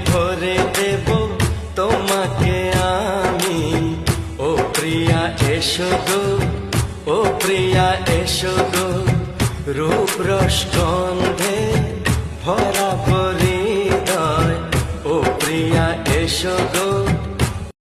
ভরে দেব তোমাকে আমি। ও প্রিয়া এসো গো, ও প্রিয়া এসো গো, রূপ রস গন্ধে ভরা হৃদয়। ও প্রিয়া এসো গো,